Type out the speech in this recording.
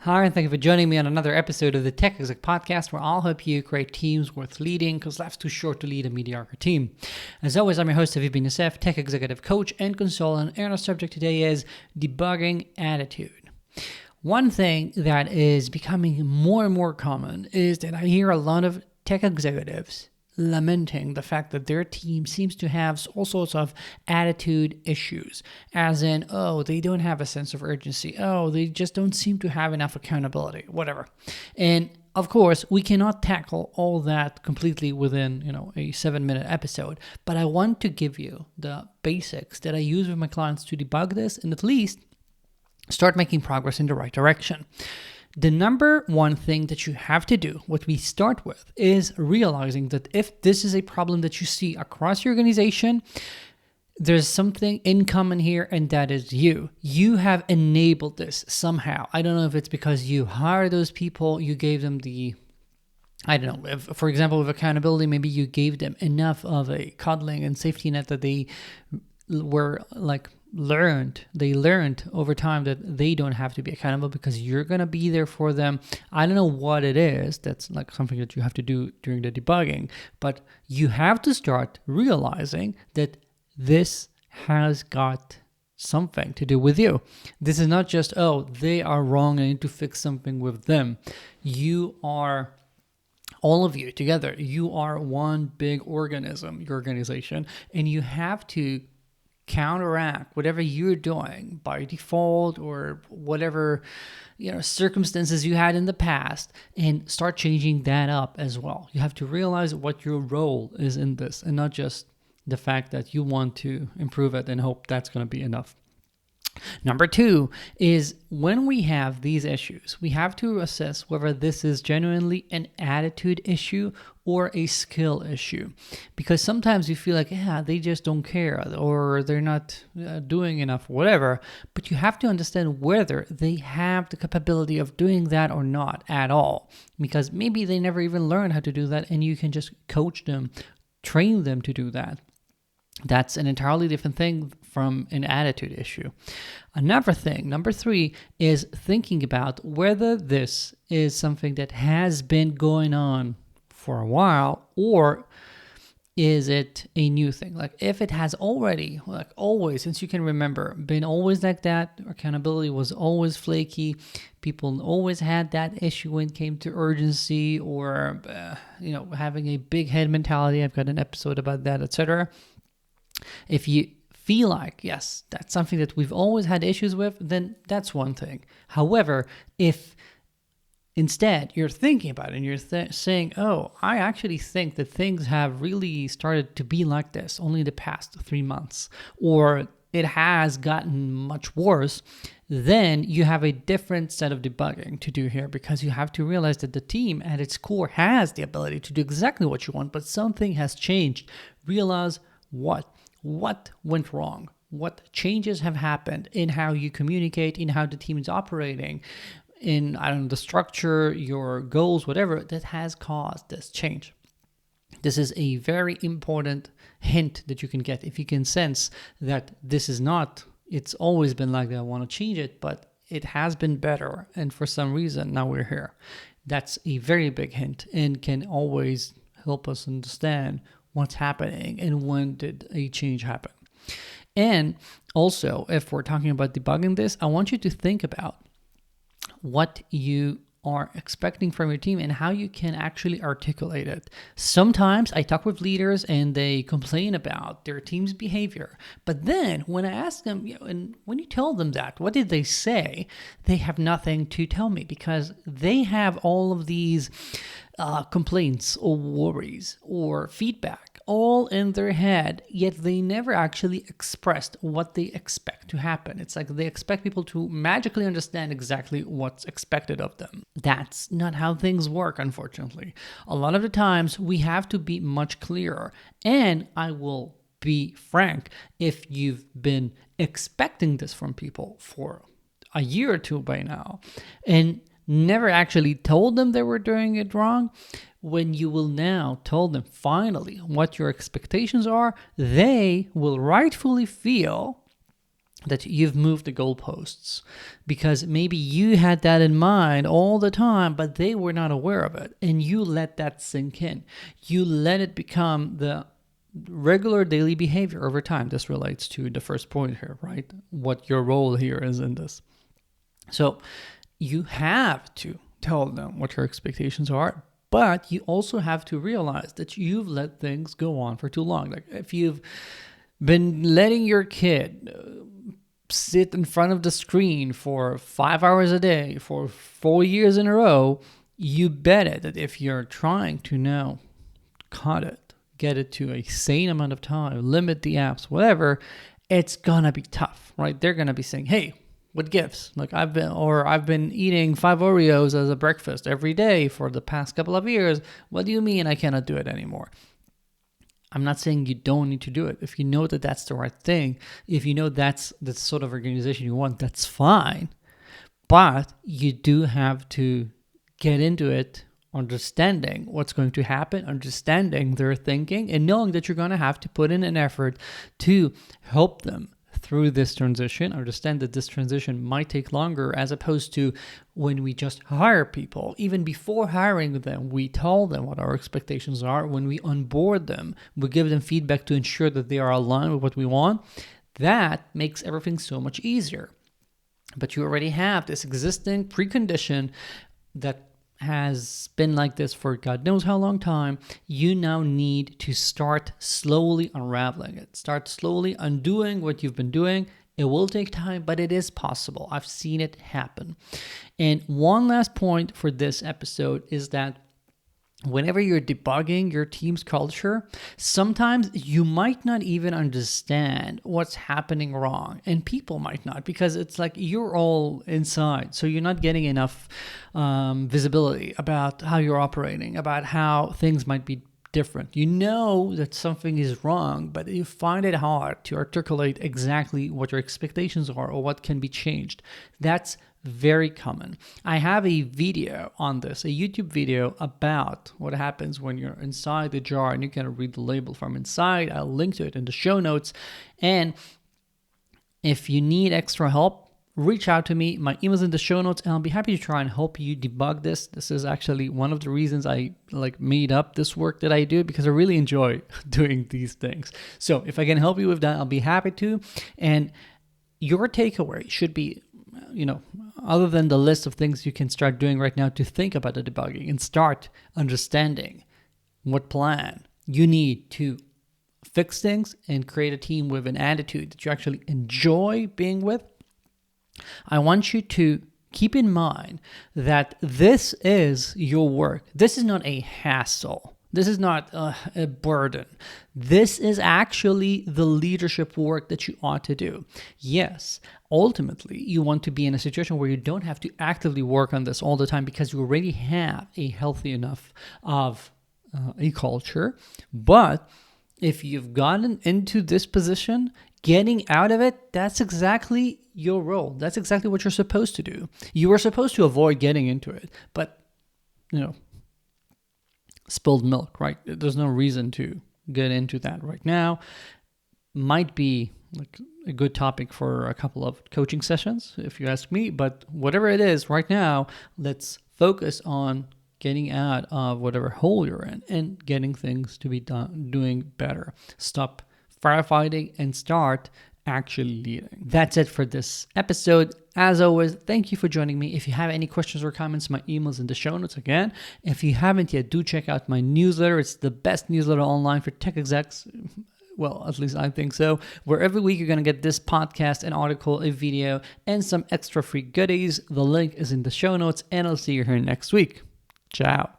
Hi, and thank you for joining me on another episode of the Tech Exec Podcast, where I'll help you create teams worth leading, because life's too short to lead a mediocre team. As always, I'm your host, Aviv Ben-Yosef, Tech Executive Coach and Consultant, and our subject today is Debugging Attitude. One thing that is becoming more and more common is that I hear a lot of tech executives lamenting the fact that their team seems to have all sorts of attitude issues, as in, oh, they don't have a sense of urgency, oh, they just don't seem to have enough accountability, whatever. And of course, we cannot tackle all that completely within, a 7-minute episode, but I want to give you the basics that I use with my clients to debug this and at least start making progress in the right direction. The number one thing that you have to do, what we start with, is realizing that if this is a problem that you see across your organization, there's something in common here, and that is you. You have enabled this somehow. I don't know if it's because you hired those people, you gave them if, for example, with accountability, maybe you gave them enough of a cuddling and safety net that they were they learned over time that they don't have to be accountable because you're going to be there for them. I don't know what it is. That's like something that you have to do during the debugging, but you have to start realizing that this has got something to do with you. This is not just, oh, they are wrong, I need to fix something with them. You are, all of you together, you are one big organism, your organization, and you have to counteract whatever you're doing by default or whatever circumstances you had in the past, and start changing that up as well. You have to realize what your role is in this, and not just the fact that you want to improve it and hope that's going to be enough. Number two is, when we have these issues, we have to assess whether this is genuinely an attitude issue or a skill issue. Because sometimes you feel like, they just don't care, or they're not doing enough, whatever. But you have to understand whether they have the capability of doing that or not at all. Because maybe they never even learned how to do that, and you can just coach them, train them to do that. That's an entirely different thing from an attitude issue. Another thing, number three, is thinking about whether this is something that has been going on for a while, or is it a new thing? Like, if it has already, always, since you can remember, been always like that, accountability was always flaky, people always had that issue when it came to urgency, or, having a big head mentality. I've got an episode about that, etc. If you feel like, yes, that's something that we've always had issues with, then that's one thing. However, if instead you're thinking about it and you're saying, oh, I actually think that things have really started to be like this only the past 3 months, or it has gotten much worse, then you have a different set of debugging to do here, because you have to realize that the team at its core has the ability to do exactly what you want, but something has changed. Realize what went wrong, what changes have happened in how you communicate, in how the team is operating, in, the structure, your goals, whatever, that has caused this change. This is a very important hint that you can get if you can sense that this is not, it's always been like that, I want to change it, but it has been better, and for some reason now we're here. That's a very big hint and can always help us understand what's happening and when did a change happen. And also, if we're talking about debugging this, I want you to think about what you are expecting from your team and how you can actually articulate it. Sometimes I talk with leaders and they complain about their team's behavior, but then when I ask them, and when you tell them that, what did they say? They have nothing to tell me, because they have all of these complaints or worries or feedback all in their head, yet they never actually expressed what they expect to happen. It's like they expect people to magically understand exactly what's expected of them. That's not how things work, unfortunately. A lot of the times we have to be much clearer. And I will be frank, if you've been expecting this from people for a year or two by now, and never actually told them they were doing it wrong, when you will now tell them finally what your expectations are, they will rightfully feel that you've moved the goalposts, because maybe you had that in mind all the time, but they were not aware of it, and you let that sink in. You let it become the regular daily behavior over time. This relates to the first point here, right? What your role here is in this. So you have to tell them what your expectations are, but you also have to realize that you've let things go on for too long. Like if you've been letting your kid sit in front of the screen for 5 hours a day for 4 years in a row, you bet it that if you're trying to now cut it, get it to a sane amount of time, limit the apps, whatever, it's gonna be tough, right? They're gonna be saying, hey, what gives? Like I've been eating 5 Oreos as a breakfast every day for the past couple of years. What do you mean I cannot do it anymore? I'm not saying you don't need to do it. If you know that that's the right thing, if you know that's the sort of organization you want, that's fine. But you do have to get into it, understanding what's going to happen, understanding their thinking, and knowing that you're going to have to put in an effort to help them through this transition. Understand that this transition might take longer, as opposed to when we just hire people. Even before hiring them, we tell them what our expectations are. When we onboard them, we give them feedback to ensure that they are aligned with what we want. That makes everything so much easier. But you already have this existing precondition that has been like this for God knows how long time. You now need to start slowly unraveling it. Start slowly undoing what you've been doing. It will take time, but it is possible. I've seen it happen. And one last point for this episode is that whenever you're debugging your team's culture, sometimes you might not even understand what's happening wrong, and people might not, because it's like you're all inside, so you're not getting enough visibility about how you're operating, about how things might be different. You know that something is wrong, but you find it hard to articulate exactly what your expectations are or what can be changed. That's very common. I have a video on this, a YouTube video about what happens when you're inside the jar and you can read the label from inside. I'll link to it in the show notes. And if you need extra help, reach out to me. My email's in the show notes, and I'll be happy to try and help you debug this. This is actually one of the reasons I made up this work that I do, because I really enjoy doing these things. So if I can help you with that, I'll be happy to. And your takeaway should be, other than the list of things you can start doing right now to think about the debugging and start understanding what plan you need to fix things and create a team with an attitude that you actually enjoy being with, I want you to keep in mind that this is your work. This is not a hassle. This is not a burden. This is actually the leadership work that you ought to do. Yes, ultimately, you want to be in a situation where you don't have to actively work on this all the time, because you already have a healthy enough of a culture. But if you've gotten into this position, getting out of it, that's exactly your role. That's exactly what you're supposed to do. You are supposed to avoid getting into it, but, spilled milk, right? There's no reason to get into that right now. Might be a good topic for a couple of coaching sessions, if you ask me, but whatever it is right now, let's focus on getting out of whatever hole you're in and getting things to be doing better. Stop firefighting and start actually leading. That's it for this episode. As always, thank you for joining me. If you have any questions or comments, my email's in the show notes again. If you haven't yet, do check out my newsletter. It's the best newsletter online for tech execs. Well, at least I think so. Where every week you're going to get this podcast, an article, a video, and some extra free goodies. The link is in the show notes, and I'll see you here next week. Ciao.